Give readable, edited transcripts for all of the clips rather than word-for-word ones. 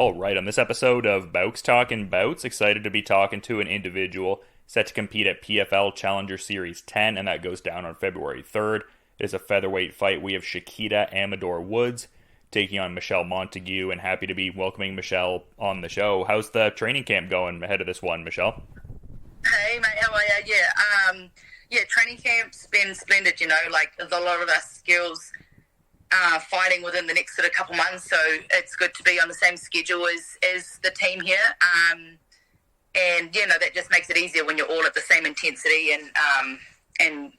All right, on this episode of Bowks Talking Bouts, excited to be talking to an individual set to compete at PFL Challenger Series 10, and that goes down on February 3rd. It is a featherweight fight. We have Shaquita Amador Woods taking on Montague, and happy to be welcoming Michelle on the show. How's the training camp going ahead of this one, Michelle? Hey mate, how are you? Training camp's been splendid. Like a lot of our skills fighting within the next sort of couple months, so it's good to be on the same schedule as the team here. That just makes it easier when you're all at the same intensity and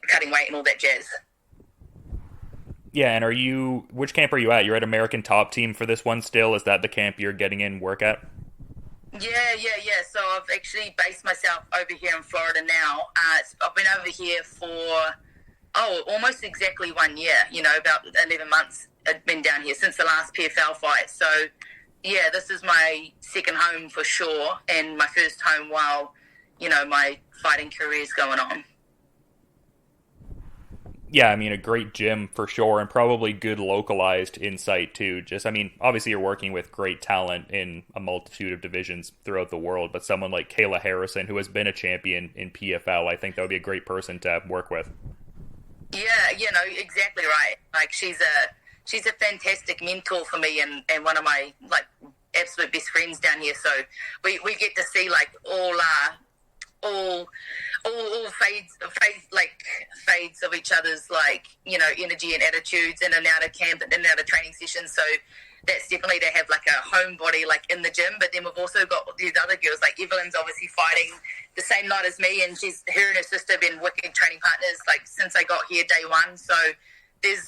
cutting weight and all that jazz. Yeah, and which camp are you at? You're at American Top Team for this one still? Is that the camp you're getting in work at? Yeah. So I've actually based myself over here in Florida now. I've been over here for almost exactly 1 year. About 11 months I've been down here since the last PFL fight. So yeah, this is my second home for sure, and my first home while my fighting career is going on. Yeah, I mean, a great gym for sure, and probably good localized insight too. Obviously you're working with great talent in a multitude of divisions throughout the world, but someone like Kayla Harrison, who has been a champion in PFL, I think that would be a great person to work with. Yeah, exactly right. Like she's a fantastic mentor for me, and one of my absolute best friends down here. So we get to see all fades of each other's energy and attitudes in and out of camp and in and out of training sessions. So that's definitely to have like a homebody in the gym. But then we've also got these other girls, like Evelyn's obviously fighting the same night as me, and her and her sister have been wicked training partners since I got here day one. So there's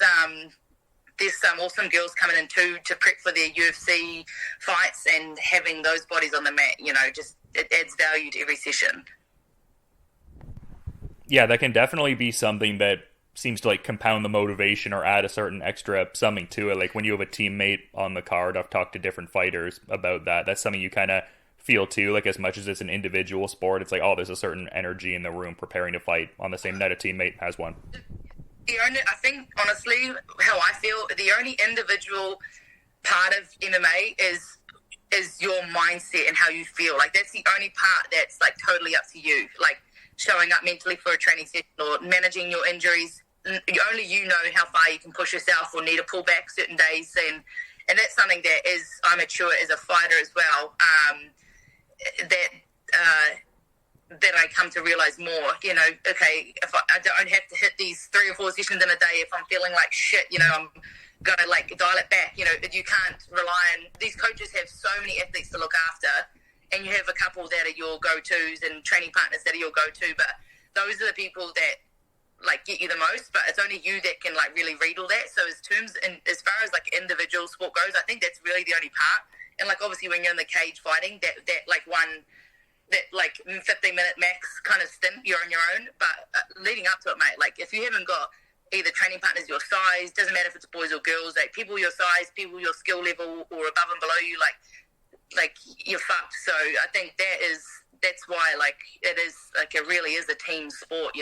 some awesome girls coming in too to prep for their UFC fights, and having those bodies on the mat, it adds value to every session. Yeah, that can definitely be something that seems to compound the motivation or add a certain extra something to it. Like when you have a teammate on the card, I've talked to different fighters about that. That's something you kind of feel too, as much as it's an individual sport, it's there's a certain energy in the room preparing to fight on the same night a teammate has one. I think, honestly, how I feel, the only individual part of MMA is your mindset and how you feel. That's the only part that's totally up to you. Showing up mentally for a training session or managing your injuries. Only you know how far you can push yourself or need to pull back certain days. And that's something that I'm mature as a fighter as well. That I come to realize more, okay, if I don't have to hit these 3 or 4 sessions in a day, if I'm feeling like shit, I'm going to dial it back. You can't rely on, these coaches have so many athletes to look after, and you have a couple that are your go-tos and training partners that are your go-to, but those are the people that get you the most, but it's only you that can really read all that. So as far as individual sport goes, I think that's really the only part. And obviously when you're in the cage fighting, that 15-minute max kind of stint, you're on your own. But leading up to it, mate, if you haven't got either training partners your size, doesn't matter if it's boys or girls, people your size, people your skill level or above and below you, you're fucked. So I think that's why it is it really is a team sport,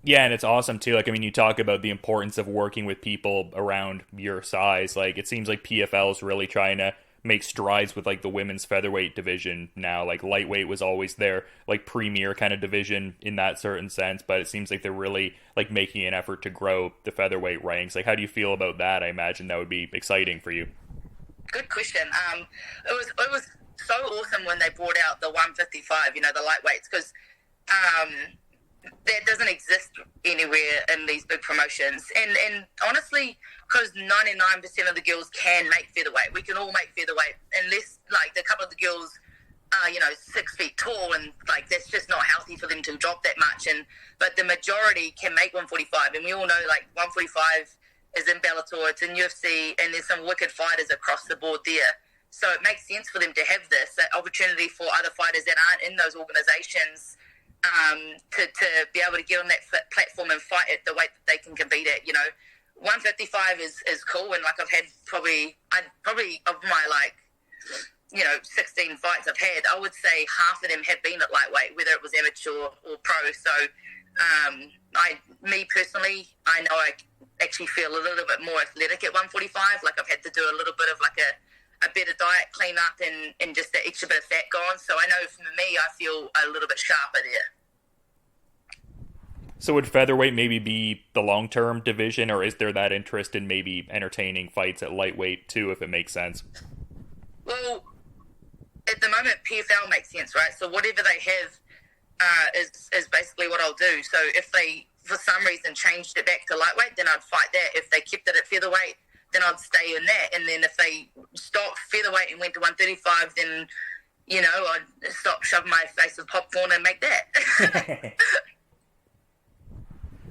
Yeah, and it's awesome too. You talk about the importance of working with people around your size. It seems like PFL is really trying to make strides with the women's featherweight division now. Lightweight was always their premier kind of division in that certain sense, but it seems like they're really making an effort to grow the featherweight ranks. How do you feel about that? I imagine that would be exciting for you. Good question. It was so awesome when they brought out the 155, the lightweights, because that doesn't exist anywhere in these big promotions. And honestly, because 99% of the girls can make featherweight, we can all make featherweight, unless a couple of the girls are 6 feet tall, and that's just not healthy for them to drop that much. But the majority can make 145, and we all know 145 is in Bellator, it's in UFC, and there's some wicked fighters across the board there. So it makes sense for them to have this opportunity for other fighters that aren't in those organizations to be able to get on that platform and fight at the weight that they can compete at. 155 is cool, and I've had probably of my 16 fights I've had, I would say half of them have been at lightweight, whether it was amateur or pro. So Me personally, I know I actually feel a little bit more athletic at 145. Like I've had to do a little bit of like a better diet, clean up, and just that extra bit of fat gone. So I know for me, I feel a little bit sharper there. So would featherweight maybe be the long-term division, or is there that interest in maybe entertaining fights at lightweight too, if it makes sense? Well, at the moment, PFL makes sense, right? So whatever they have is basically what I'll do. So if they, for some reason, changed it back to lightweight, then I'd fight that. If they kept it at featherweight, then I'd stay in that. And then if they stopped featherweight and went to 135, then, I'd stop shoving my face with popcorn and make that.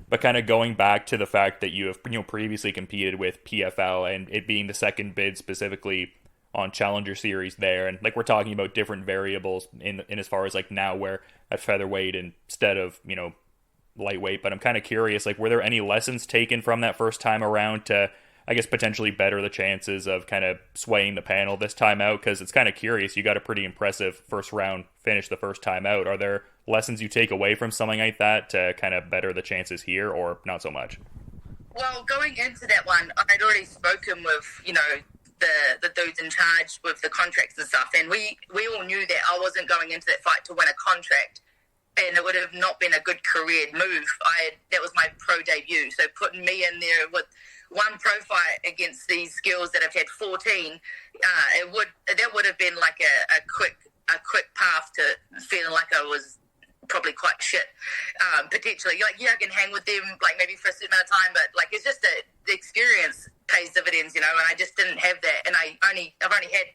But kind of going back to the fact that you have previously competed with PFL and it being the second bid specifically on Challenger Series there, and like we're talking about different variables in as far as like now we're at featherweight instead of lightweight. But I'm kind of curious, like, were there any lessons taken from that first time around to, I guess, potentially better the chances of kind of swaying the panel this time out? Because it's kind of curious, you got a pretty impressive first round finish the first time out. Are there lessons you take away from something like that to kind of better the chances here, or not so much? Well, going into that one, I'd already spoken with the dudes in charge with the contracts and stuff, and we all knew that I wasn't going into that fight to win a contract, and it would have not been a good career move. That was my pro debut, so putting me in there with one pro fight against these girls that have had 14, that would have been like a quick path to feeling like I was probably quite shit, potentially. Like, I can hang with them, like, maybe for a certain amount of time, but, like, it's just that the experience pays dividends, and I just didn't have that, and I've only had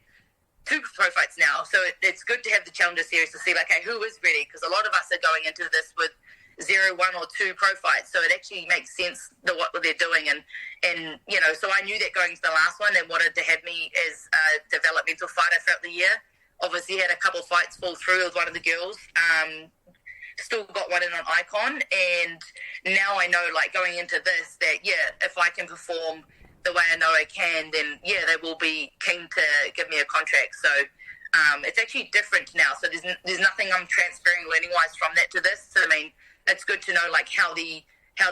2 pro fights now, so it's good to have the Challenger Series to see, like, hey, who is ready? Because a lot of us are going into this with 0, 1, or 2 pro fights, so it actually makes sense what they're doing, and so I knew that going into the last one, they wanted to have me as a developmental fighter throughout the year. Obviously, had a couple of fights fall through with one of the girls, still got one in on Icon, and now I know, like, going into this, that, if I can perform the way I know I can, then, they will be keen to give me a contract. So it's actually different now. So there's nothing I'm transferring learning-wise from that to this. So, I mean, it's good to know, like, how the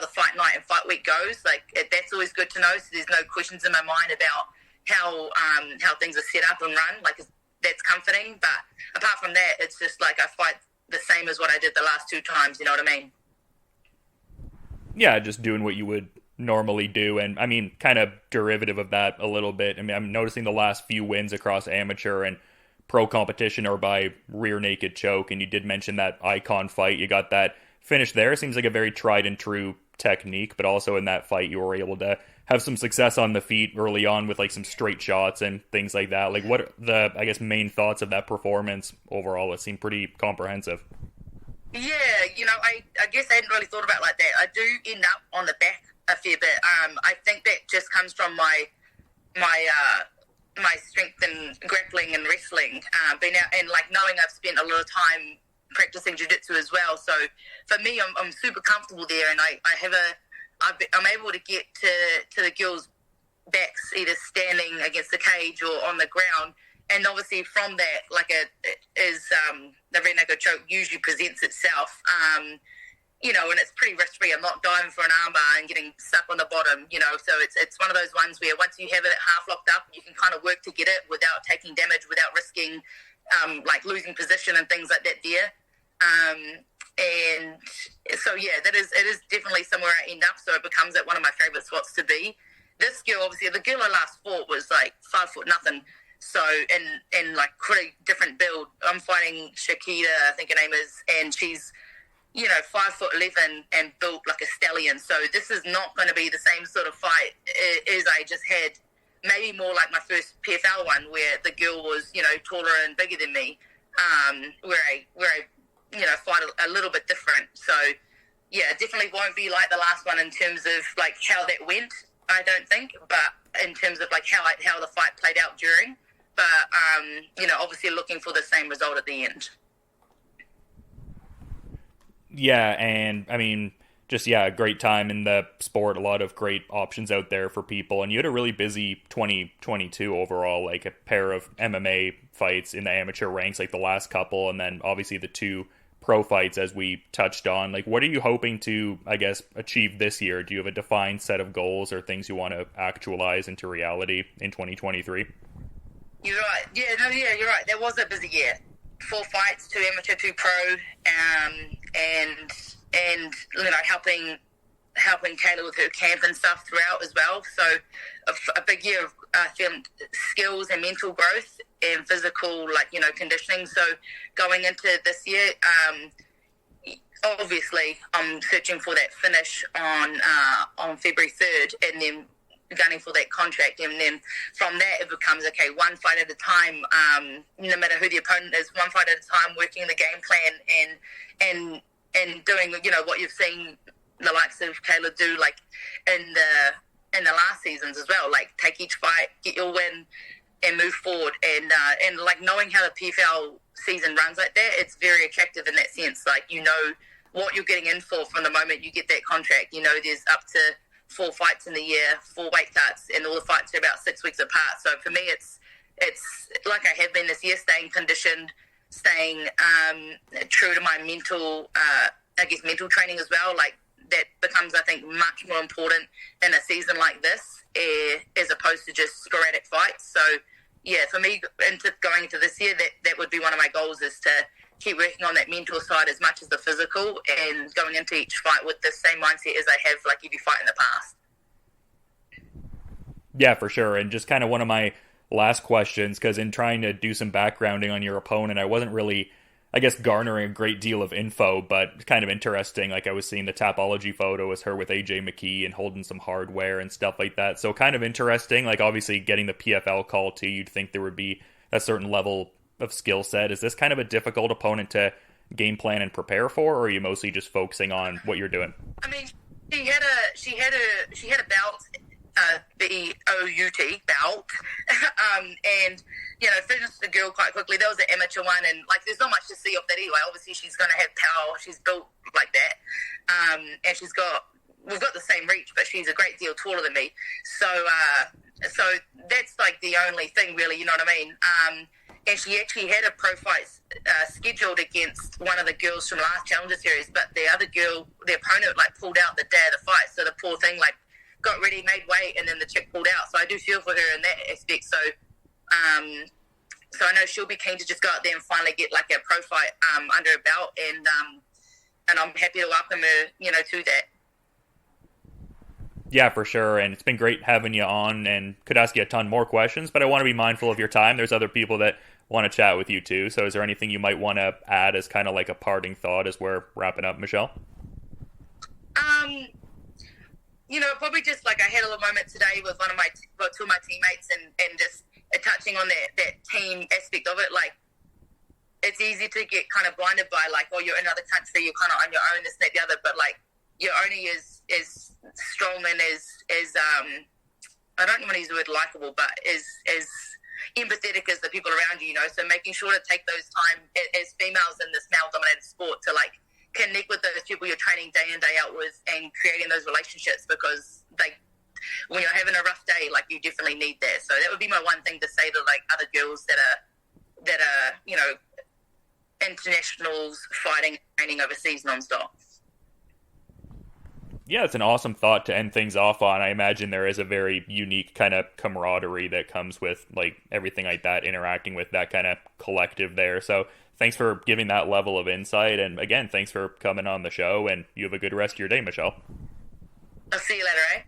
fight night and fight week goes. Like, that's always good to know, so there's no questions in my mind about how things are set up and run. Like, that's comforting. But apart from that, it's just, like, I fight the same as what I did the last 2 times, you know what I mean? Yeah, just doing what you would normally do, and I mean, kind of derivative of that a little bit. I mean, I'm noticing the last few wins across amateur and pro competition are by rear naked choke, and you did mention that Icon fight. You got that finish there. Seems like a very tried and true technique, but also in that fight you were able to have some success on the feet early on with like some straight shots and things like that. Like, what are the, I guess, main thoughts of that performance overall? It seemed pretty comprehensive. Yeah, I guess I hadn't really thought about it like that. I do end up on the back a fair bit. I think that just comes from my strength in grappling and wrestling, being out and like knowing I've spent a lot of time practicing jiu-jitsu as well. So for me, I'm super comfortable there, and I'm able to get to the girls' backs either standing against the cage or on the ground. And obviously from that, like the rear naked choke usually presents itself, and it's pretty risk-free. I'm not diving for an armbar and getting stuck on the bottom, so it's one of those ones where once you have it half locked up, you can kind of work to get it without taking damage, without risking like losing position and things like that there. And so, it is definitely somewhere I end up, so it becomes one of my favourite spots to be. This girl, obviously, the girl I last fought was like 5 foot nothing, so, and like pretty different build. I'm fighting Shaquita, I think her name is, and she's, 5'11" and built like a stallion, so this is not going to be the same sort of fight as I just had, maybe more like my first PFL one, where the girl was, taller and bigger than me, where I fight a little bit different. So, it definitely won't be like the last one in terms of like how that went, I don't think, but in terms of like how the fight played out during. But, obviously looking for the same result at the end. Yeah, and I mean, just, a great time in the sport, a lot of great options out there for people, and you had a really busy 2022 overall, like a pair of MMA fights in the amateur ranks, like the last couple, and then obviously the 2 pro fights, as we touched on. Like, what are you hoping to, I guess, achieve this year? Do you have a defined set of goals or things you want to actualize into reality in 2023? You're right. Yeah, you're right. That was a busy year. 4 fights, 2 amateur, 2 pro, and helping Kayla with her camp and stuff throughout as well. So a big year of skills and mental growth and physical, conditioning. So going into this year, obviously I'm searching for that finish on February 3rd, and then gunning for that contract. And then from that it becomes, okay, one fight at a time, no matter who the opponent is, one fight at a time, working the game plan and doing what you've seen the likes of Kayla do, like in the last seasons as well. Like, take each fight, get your win, and move forward. And knowing how the PFL season runs like that, it's very attractive in that sense. Like, what you're getting in for from the moment you get that contract. There's up to 4 fights in the year, 4 weight cuts, and all the fights are about 6 weeks apart. So for me, it's like I have been this year, staying conditioned, staying true to my mental training as well. Like, that becomes, I think, much more important in a season like this, as opposed to just sporadic fights. So, yeah, for me, going into this year, that would be one of my goals, is to keep working on that mental side as much as the physical, and going into each fight with the same mindset as I have, like, every fight in the past. Yeah, for sure. And just kind of one of my last questions, because in trying to do some backgrounding on your opponent, I wasn't really, I guess, garnering a great deal of info, but kind of interesting. Like, I was seeing the Tapology photo as her with AJ McKee and holding some hardware and stuff like that. So kind of interesting. Like, obviously getting the PFL call too, you'd think there would be a certain level of skill set. Is this kind of a difficult opponent to game plan and prepare for, or are you mostly just focusing on what you're doing? I mean, she had a bout, B-O-U-T, bout, and finished the girl quite quickly. That was an amateur one, and there's not much to see off that anyway. Obviously, she's going to have power. She's built like that, and we've got the same reach, but she's a great deal taller than me. So that's like the only thing, really. You know what I mean? And she actually had a pro fight scheduled against one of the girls from last Challenger Series, but the other girl, the opponent, pulled out the day of the fight. So the poor thing, got ready, made weight, and then the chick pulled out. So I do feel for her in that aspect. So I know she'll be keen to just go out there and finally get a pro fight under her belt, and I'm happy to welcome her, to that. Yeah, for sure. And it's been great having you on, and could ask you a ton more questions, but I want to be mindful of your time. There's other people that want to chat with you too. So is there anything you might want to add as kind of like a parting thought as we're wrapping up, Michelle? Probably just I had a little moment today with two of my teammates, and just touching on that team aspect of it. It's easy to get kind of blinded by you're in another country, you're kind of on your own, this, that, the other, but you're only as strong and as I don't want to use the word likable, but as empathetic as the people around you, so making sure to take those time as females in this male-dominated sport to connect with those people you're training day in, day out with, and creating those relationships, because when you're having a rough day, you definitely need that. So that would be my one thing to say to other girls that are internationals fighting, training overseas nonstop. Yeah, it's an awesome thought to end things off on. I imagine there is a very unique kind of camaraderie that comes with everything like that, interacting with that kind of collective there. So thanks for giving that level of insight. And again, thanks for coming on the show, and you have a good rest of your day, Michelle. I'll see you later, eh?